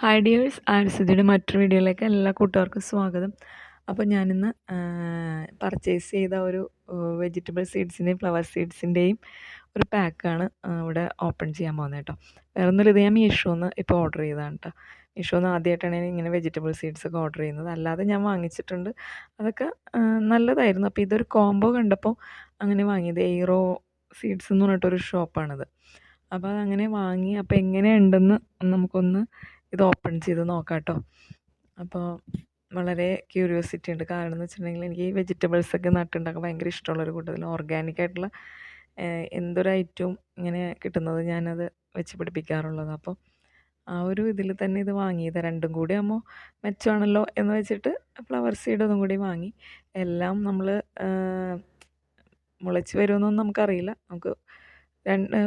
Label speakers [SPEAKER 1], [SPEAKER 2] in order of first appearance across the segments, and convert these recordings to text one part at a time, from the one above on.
[SPEAKER 1] Hi dears, ആര്യസുധിയുടെ മറ്റൊരു വീഡിയോയിലേക്ക് എല്ലാ കൂട്ടുകാർക്കും സ്വാഗതം. അപ്പോൾ ഞാനിന്ന് പർച്ചേസ് ചെയ്ത ഒരു വെജിറ്റബിൾ സീഡ്സിൻ്റെയും ഫ്ലവർ സീഡ്സിൻ്റെയും ഒരു പാക്കാണ് ഇവിടെ ഓപ്പൺ ചെയ്യാൻ പോകുന്നത് കേട്ടോ. വേറെ ഒന്നുമില്ല, ഇത് ഞാൻ മീഷോന്ന് ഇപ്പോൾ ഓർഡർ ചെയ്തതാണ് കേട്ടോ. മീഷോന്ന് ആദ്യമായിട്ടാണ് ഞാൻ ഇങ്ങനെ വെജിറ്റബിൾ സീഡ്സ് ഒക്കെ ഓർഡർ ചെയ്യുന്നത്. അല്ലാതെ ഞാൻ വാങ്ങിച്ചിട്ടുണ്ട്, അതൊക്കെ നല്ലതായിരുന്നു. അപ്പോൾ ഇതൊരു കോംബോ കണ്ടപ്പോൾ അങ്ങനെ വാങ്ങിയത്. എയ്റോ സീഡ്സ് എന്ന് പറഞ്ഞിട്ടൊരു ഷോപ്പാണിത്. അപ്പോൾ അതങ്ങനെ വാങ്ങി. അപ്പോൾ എങ്ങനെയുണ്ടെന്ന് നമുക്കൊന്ന് ഇത് ഓപ്പൺ ചെയ്ത് നോക്കാം കേട്ടോ. അപ്പോൾ വളരെ ക്യൂരിയോസിറ്റി ഉണ്ട്. കാരണം എന്ന് വെച്ചിട്ടുണ്ടെങ്കിൽ എനിക്ക് ഈ വെജിറ്റബിൾസൊക്കെ നട്ടുണ്ടാക്കാൻ ഭയങ്കര ഇഷ്ടമുള്ളൊരു കൂട്ടത്തിൽ ഓർഗാനിക്കായിട്ടുള്ള എന്തൊരു ഐറ്റവും ഇങ്ങനെ കിട്ടുന്നത് ഞാനത് വെച്ച് പിടിപ്പിക്കാറുള്ളത്. അപ്പോൾ ആ ഒരു ഇതിൽ തന്നെ ഇത് വാങ്ങിയത്. രണ്ടും കൂടി ആകുമ്പോൾ മെച്ചമാണല്ലോ എന്ന് വെച്ചിട്ട് ഫ്ലവർ സീഡ് ഒന്നും കൂടി വാങ്ങി. എല്ലാം നമ്മൾ മുളച്ച് വരുമെന്നൊന്നും നമുക്കറിയില്ല. നമുക്ക്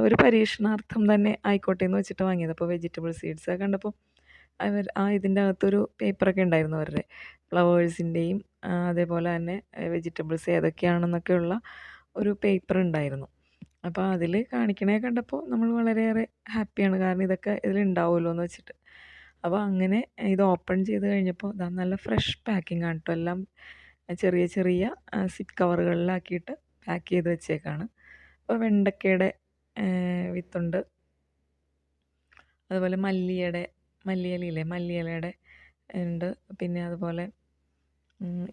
[SPEAKER 1] ഒരു പരീക്ഷണാർത്ഥം തന്നെ ആയിക്കോട്ടെ എന്ന് വെച്ചിട്ട് വാങ്ങിയത്. അപ്പോൾ വെജിറ്റബിൾ സീഡ്സ് കണ്ടപ്പോൾ ഇതിൻ്റെ അകത്തൊരു പേപ്പറൊക്കെ ഉണ്ടായിരുന്നു അവരുടെ ഫ്ലവേഴ്സിൻ്റെയും അതേപോലെ തന്നെ വെജിറ്റബിൾസ് ഏതൊക്കെയാണെന്നൊക്കെയുള്ള ഒരു പേപ്പർ ഉണ്ടായിരുന്നു. അപ്പോൾ അതിൽ കാണിക്കണേ കണ്ടപ്പോൾ നമ്മൾ വളരെയേറെ ഹാപ്പിയാണ്. കാരണം ഇതൊക്കെ ഇതിലുണ്ടാവുമല്ലോ എന്ന് വെച്ചിട്ട്. അപ്പോൾ അങ്ങനെ ഇത് ഓപ്പൺ ചെയ്ത് കഴിഞ്ഞപ്പോൾ നല്ല ഫ്രഷ് പാക്കിംഗ് ആണ് കേട്ടോ. എല്ലാം ചെറിയ ചെറിയ സിപ്പ് കവറുകളിലാക്കിയിട്ട് പാക്ക് ചെയ്ത് വെച്ചേക്കാണ്. അപ്പോൾ വെണ്ടക്കയുടെ വിത്തുണ്ട്, അതുപോലെ മല്ലിയിലയില്ലേ, മല്ലിയിലയുടെ ഉണ്ട്. പിന്നെ അതുപോലെ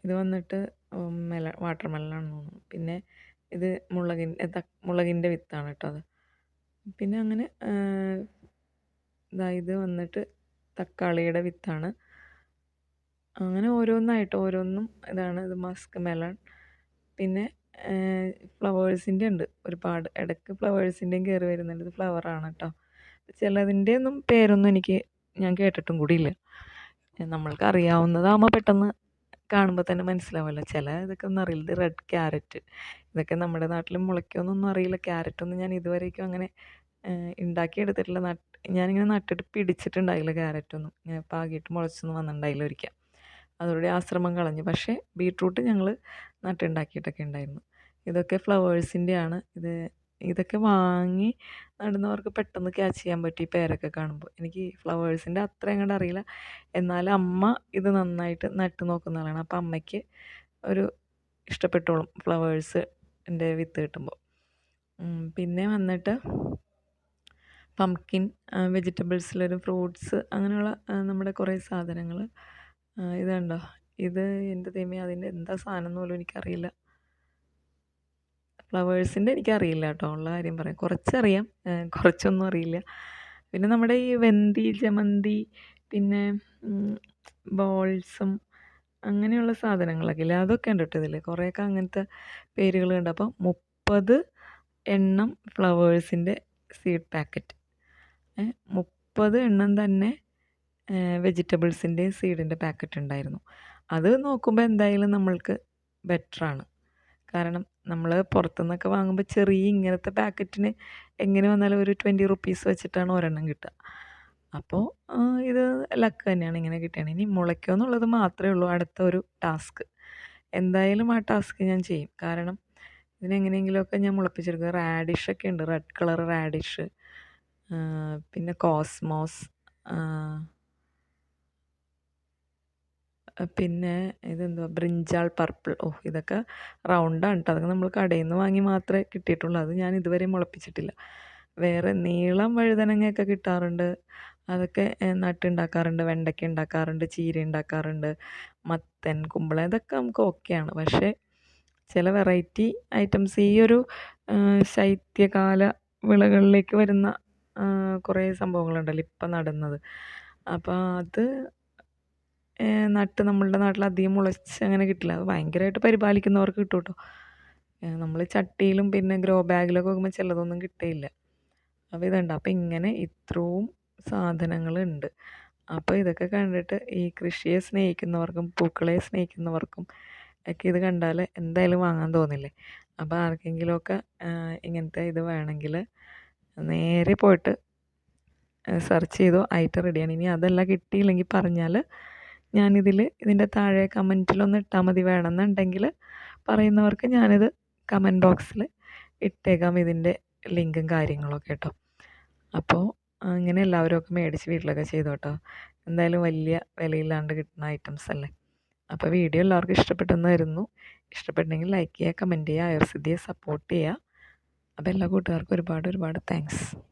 [SPEAKER 1] ഇത് വന്നിട്ട് വാട്ടർ മെലണാണെന്ന് തോന്നുന്നു. പിന്നെ ഇത് മുളകിൻ്റെ വിത്താണ് കേട്ടോ അത്. പിന്നെ അങ്ങനെ ഇത് വന്നിട്ട് തക്കാളിയുടെ വിത്താണ്. അങ്ങനെ ഓരോന്നും ഇതാണ്. ഇത് മസ്ക് മെലൺ. പിന്നെ ഫ്ലവേഴ്സിൻ്റെ ഉണ്ട് ഒരുപാട്. ഇടയ്ക്ക് ഫ്ലവേഴ്സിൻ്റെയും കയറി വരുന്നുണ്ട്. ഇത് ഫ്ലവറാണ് കേട്ടോ. ചിലതിൻ്റെ ഒന്നും പേരൊന്നും ഞാൻ കേട്ടിട്ടും കൂടിയില്ല. നമ്മൾക്ക് അറിയാവുന്നതാകുമ്പോൾ പെട്ടെന്ന് കാണുമ്പോൾ തന്നെ മനസ്സിലാവുമല്ലോ. ചില ഇതൊക്കെ ഒന്നും അറിയില്ല. ഇത് റെഡ് ക്യാരറ്റ്, ഇതൊക്കെ നമ്മുടെ നാട്ടിൽ മുളയ്ക്കുമെന്നൊന്നും അറിയില്ല. ക്യാരറ്റൊന്നും ഞാൻ ഇതുവരേക്കും അങ്ങനെ ഉണ്ടാക്കിയെടുത്തിട്ടില്ല. ഞാനിങ്ങനെ നട്ടിട്ട് പിടിച്ചിട്ടുണ്ടായില്ല ക്യാരറ്റൊന്നും. ഇങ്ങനെ പാകിയിട്ട് മുളച്ചൊന്നും വന്നിട്ടുണ്ടായില്ല ഒരിക്കൽ. അതോടെ ആശ്രമം കളഞ്ഞു. പക്ഷേ ബീട്രൂട്ട് ഞങ്ങൾ നട്ടുണ്ടാക്കിയിട്ടൊക്കെ ഉണ്ടായിരുന്നു. ഇതൊക്കെ ഫ്ലവേഴ്സിൻ്റെയാണ്. ഇതൊക്കെ വാങ്ങി നടുന്നവർക്ക് പെട്ടെന്ന് ക്യാച്ച് ചെയ്യാൻ പറ്റും ഈ പേരൊക്കെ കാണുമ്പോൾ. എനിക്ക് ഫ്ലവേഴ്സിൻ്റെ അത്ര അങ്ങോട്ട് അറിയില്ല. എന്നാലും അമ്മ ഇത് നന്നായിട്ട് നട്ട് നോക്കുന്ന ആളാണ്. അപ്പം അമ്മയ്ക്ക് ഒരു ഇഷ്ടപ്പെട്ടോളും ഫ്ലവേഴ്സിൻ്റെ വിത്ത് കിട്ടുമ്പോൾ. പിന്നെ വന്നിട്ട് പംകിൻ, വെജിറ്റബിൾസിലൊരു ഫ്രൂട്ട്സ്, അങ്ങനെയുള്ള നമ്മുടെ കുറേ സാധനങ്ങൾ. ഇതുണ്ടോ, ഇത് എൻ്റെ ദൈവമേ, അതിൻ്റെ എന്താ സാധനം എന്ന് പോലും എനിക്കറിയില്ല. ഫ്ലവേഴ്സിൻ്റെ എനിക്കറിയില്ല കേട്ടോ, ഉള്ള കാര്യം പറയാം. കുറച്ചറിയാം, കുറച്ചൊന്നും അറിയില്ല. പിന്നെ നമ്മുടെ ഈ വെന്തി, ജമന്തി, പിന്നെ ബോൾസും അങ്ങനെയുള്ള സാധനങ്ങളൊക്കെ ഇല്ലേ, അതൊക്കെ ഉണ്ട് കേട്ടോ ഇതിൽ. കുറേയൊക്കെ അങ്ങനത്തെ പേരുകൾ കണ്ട്. അപ്പം 30 എണ്ണം ഫ്ലവേഴ്സിൻ്റെ സീഡ് പാക്കറ്റ്, 30 എണ്ണം തന്നെ വെജിറ്റബിൾസിൻ്റെ സീഡിൻ്റെ പാക്കറ്റ് ഉണ്ടായിരുന്നു. അത് നോക്കുമ്പോൾ എന്തായാലും നമ്മൾക്ക് ബെറ്ററാണ്. കാരണം നമ്മൾ പുറത്തുനിന്നൊക്കെ വാങ്ങുമ്പോൾ ചെറിയ ഇങ്ങനത്തെ പാക്കറ്റിന് എങ്ങനെ വന്നാലും ഒരു 20 റുപ്പീസ് വെച്ചിട്ടാണ് ഒരെണ്ണം കിട്ടുക. അപ്പോൾ ഇത് ലക്ക് തന്നെയാണ് ഇങ്ങനെ കിട്ടുകയാണ്. ഇനി മുളയ്ക്കുക എന്നുള്ളത് മാത്രമേ ഉള്ളൂ അടുത്ത ഒരു ടാസ്ക്. എന്തായാലും ആ ടാസ്ക് ഞാൻ ചെയ്യും. കാരണം ഇതിനെങ്ങനെയെങ്കിലുമൊക്കെ ഞാൻ മുളപ്പിച്ചെടുക്കുക. റാഡിഷൊക്കെ ഉണ്ട്, റെഡ് കളർ റാഡിഷ്, പിന്നെ കോസ്മോസ്, പിന്നെ ഇതെന്തുവാ, ബ്രിഞ്ചാൾ പർപ്പിൾ. ഇതൊക്കെ റൗണ്ടാണ് കേട്ടോ. അതൊക്കെ നമ്മൾ കടയിൽ നിന്ന് വാങ്ങി മാത്രമേ കിട്ടിയിട്ടുള്ളൂ. അത് ഞാൻ ഇതുവരെ മുളപ്പിച്ചിട്ടില്ല. വേറെ നീളം വഴുതനങ്ങയൊക്കെ കിട്ടാറുണ്ട്, അതൊക്കെ നട്ടുണ്ടാക്കാറുണ്ട്. വെണ്ടയ്ക്ക ഉണ്ടാക്കാറുണ്ട്, ചീര ഉണ്ടാക്കാറുണ്ട്, മത്തൻ, കുമ്പളം, ഇതൊക്കെ നമുക്ക് ഓക്കെയാണ്. പക്ഷേ ചില വെറൈറ്റി ഐറ്റംസ് ഈ ഒരു ശൈത്യകാല വിളകളിലേക്ക് വരുന്ന കുറേ സംഭവങ്ങളുണ്ടല്ലോ ഇപ്പം നടുന്നത്. അപ്പോൾ അത് നമ്മളുടെ നാട്ടിൽ അധികം മുളച്ച് അങ്ങനെ കിട്ടില്ല. അത് ഭയങ്കരമായിട്ട് പരിപാലിക്കുന്നവർക്ക് കിട്ടും കേട്ടോ. നമ്മൾ ചട്ടിയിലും പിന്നെ ഗ്രോ ബാഗിലൊക്കെ വെക്കുമ്പോൾ ചിലതൊന്നും കിട്ടില്ല. അപ്പോൾ ഇതുണ്ട്. അപ്പോൾ ഇങ്ങനെ ഇത്രയും സാധനങ്ങളുണ്ട്. അപ്പോൾ ഇതൊക്കെ കണ്ടിട്ട് ഈ കൃഷിയെ സ്നേഹിക്കുന്നവർക്കും പൂക്കളെ സ്നേഹിക്കുന്നവർക്കും ഒക്കെ ഇത് കണ്ടാൽ എന്തായാലും വാങ്ങാൻ തോന്നില്ലേ. അപ്പോൾ ആർക്കെങ്കിലുമൊക്കെ ഇങ്ങനത്തെ ഇത് വേണമെങ്കിൽ നേരെ പോയിട്ട് സെർച്ച് ചെയ്തോ, ഐറ്റം റെഡിയാണ്. ഇനി അതെല്ലാം കിട്ടിയില്ലെങ്കിൽ പറഞ്ഞാൽ ഇതിൻ്റെ താഴെ കമൻറ്റിലൊന്ന് ഇട്ടാൽ മതി. വേണമെന്നുണ്ടെങ്കിൽ പറയുന്നവർക്ക് ഞാനിത് കമൻറ്റ് ബോക്സിൽ ഇട്ടേക്കാം, ഇതിൻ്റെ ലിങ്കും കാര്യങ്ങളൊക്കെ കേട്ടോ. അപ്പോൾ അങ്ങനെ എല്ലാവരും ഒക്കെ മേടിച്ച് വീട്ടിലൊക്കെ ചെയ്തു കേട്ടോ. എന്തായാലും വലിയ വിലയില്ലാണ്ട് കിട്ടുന്ന ഐറ്റംസ് അല്ലേ. അപ്പോൾ വീഡിയോ എല്ലാവർക്കും ഇഷ്ടപ്പെട്ടെന്ന് വരുന്നു. ഇഷ്ടപ്പെട്ടെങ്കിൽ ലൈക്ക് ചെയ്യുക, കമൻറ്റ് ചെയ്യുക, ഐർസിദ്ധിയെ സപ്പോർട്ട് ചെയ്യുക. അപ്പോൾ എല്ലാ കൂട്ടുകാർക്കും ഒരുപാട് ഒരുപാട് താങ്ക്സ്.